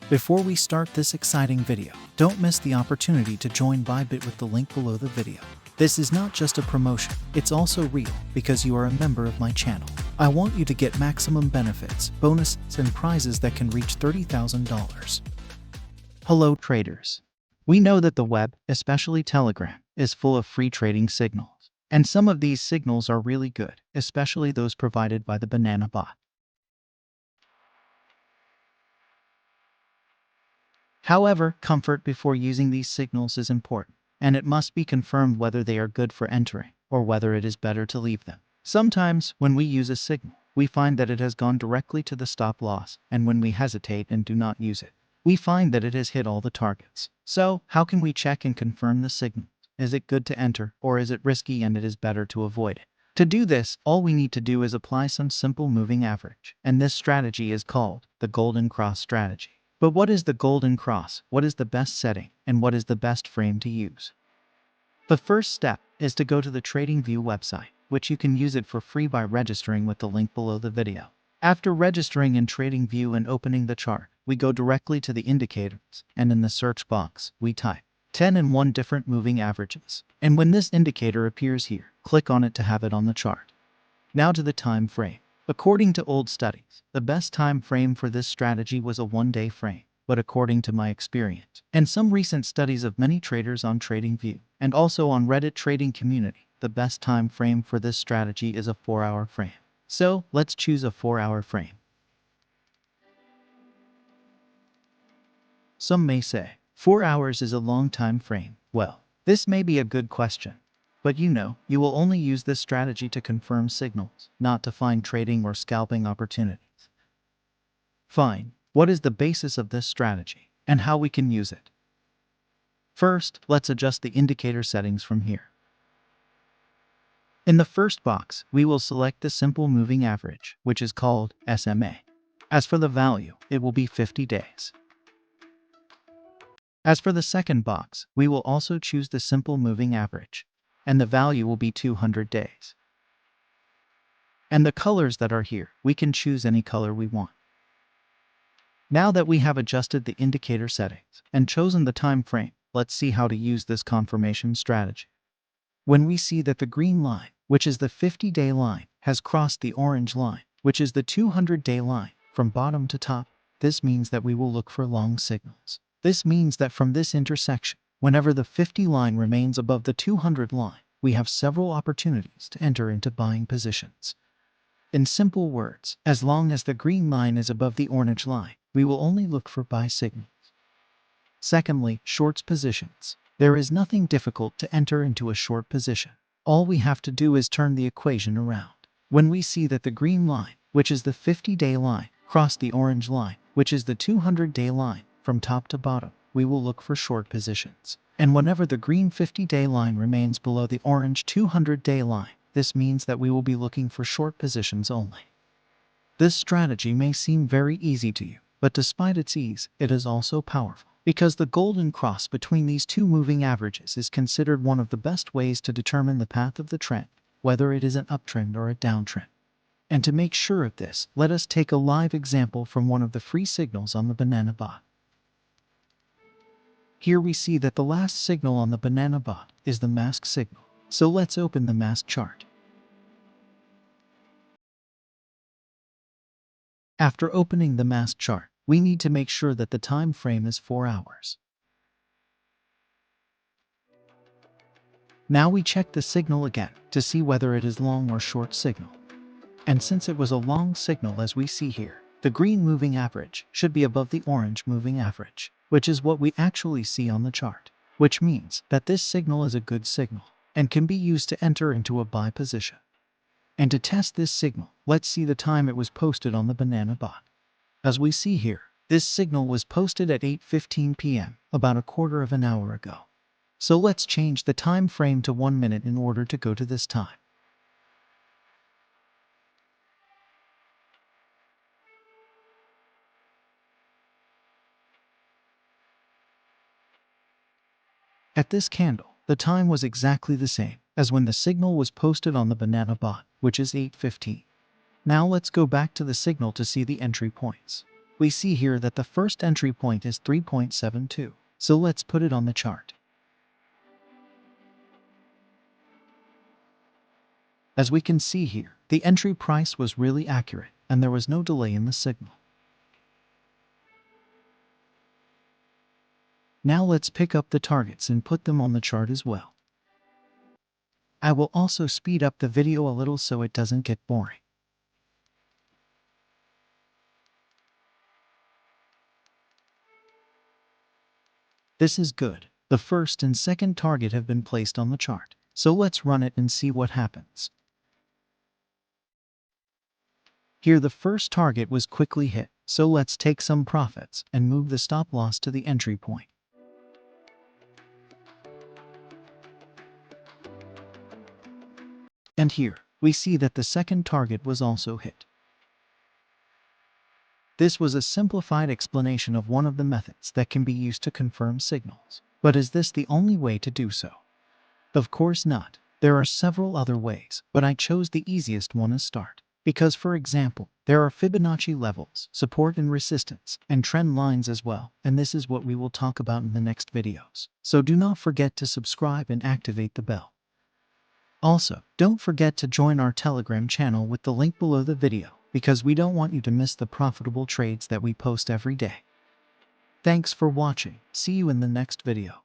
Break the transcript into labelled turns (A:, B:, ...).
A: Before we start this exciting video, don't miss the opportunity to join Bybit with the link below the video. This is not just a promotion, it's also real because you are a member of my channel. I want you to get maximum benefits, bonuses, and prizes that can reach $30,000. Hello traders. We know that the web, especially Telegram, is full of free trading signals. And some of these signals are really good, especially those provided by the banana bot. However, comfort before using these signals is important, and it must be confirmed whether they are good for entering, or whether it is better to leave them. Sometimes, when we use a signal, we find that it has gone directly to the stop loss, and when we hesitate and do not use it, we find that it has hit all the targets. So, how can we check and confirm the signal? Is it good to enter, or is it risky and it is better to avoid it? To do this, all we need to do is apply some simple moving average, and this strategy is called the Golden Cross strategy. But what is the Golden Cross? What is the best setting? And what is the best frame to use? The first step is to go to the Tradingview website, which you can use it for free by registering with the link below the video. After registering in Tradingview and opening the chart, we go directly to the indicators, and in the search box, we type 10 and 1 different moving averages. And when this indicator appears here, click on it to have it on the chart. Now to the time frame. According to old studies, the best time frame for this strategy was a 1-day frame. But according to my experience, and some recent studies of many traders on Tradingview, and also on Reddit trading community, the best time frame for this strategy is a 4-hour frame. So, let's choose a 4-hour frame. Some may say, 4 hours is a long time frame. Well, this may be a good question. But you will only use this strategy to confirm signals, not to find trading or scalping opportunities. Fine. What is the basis of this strategy, and how we can use it? First, let's adjust the indicator settings from here. In the first box, we will select the simple moving average, which is called SMA. As for the value, it will be 50 days. As for the second box, we will also choose the simple moving average, and the value will be 200 days. And the colors that are here, we can choose any color we want. Now that we have adjusted the indicator settings and chosen the time frame, let's see how to use this confirmation strategy. When we see that the green line, which is the 50-day line, has crossed the orange line, which is the 200-day line, from bottom to top, this means that we will look for long signals. This means that from this intersection, whenever the 50 line remains above the 200 line, we have several opportunities to enter into buying positions. In simple words, as long as the green line is above the orange line, we will only look for buy signals. Secondly, shorts positions. There is nothing difficult to enter into a short position. All we have to do is turn the equation around. When we see that the green line, which is the 50-day line, crossed the orange line, which is the 200-day line, from top to bottom, we will look for short positions. And whenever the green 50-day line remains below the orange 200-day line, this means that we will be looking for short positions only. This strategy may seem very easy to you, but despite its ease, it is also powerful, because the golden cross between these two moving averages is considered one of the best ways to determine the path of the trend, whether it is an uptrend or a downtrend. And to make sure of this, let us take a live example from one of the free signals on the banana bot. Here we see that the last signal on the banana bot is the mask signal. So let's open the mask chart. After opening the mask chart, we need to make sure that the time frame is 4 hours. Now we check the signal again to see whether it is long or short signal. And since it was a long signal as we see here, the green moving average should be above the orange moving average, which is what we actually see on the chart, which means that this signal is a good signal and can be used to enter into a buy position. And to test this signal, let's see the time it was posted on the banana bot. As we see here, this signal was posted at 8:15 p.m., about a quarter of an hour ago. So let's change the time frame to 1 minute in order to go to this time. At this candle, the time was exactly the same as when the signal was posted on the banana bot, which is 8:15. Now let's go back to the signal to see the entry points. We see here that the first entry point is 3.72, so let's put it on the chart. As we can see here, the entry price was really accurate, and there was no delay in the signal. Now let's pick up the targets and put them on the chart as well. I will also speed up the video a little so it doesn't get boring. This is good. The first and second target have been placed on the chart, so let's run it and see what happens. Here the first target was quickly hit, so let's take some profits and move the stop loss to the entry point. And here, we see that the second target was also hit. This was a simplified explanation of one of the methods that can be used to confirm signals. But is this the only way to do so? Of course not. There are several other ways, but I chose the easiest one as start. Because, for example, there are Fibonacci levels, support and resistance, and trend lines as well, and this is what we will talk about in the next videos. So do not forget to subscribe and activate the bell. Also, don't forget to join our Telegram channel with the link below the video, because we don't want you to miss the profitable trades that we post every day. Thanks for watching. See you in the next video.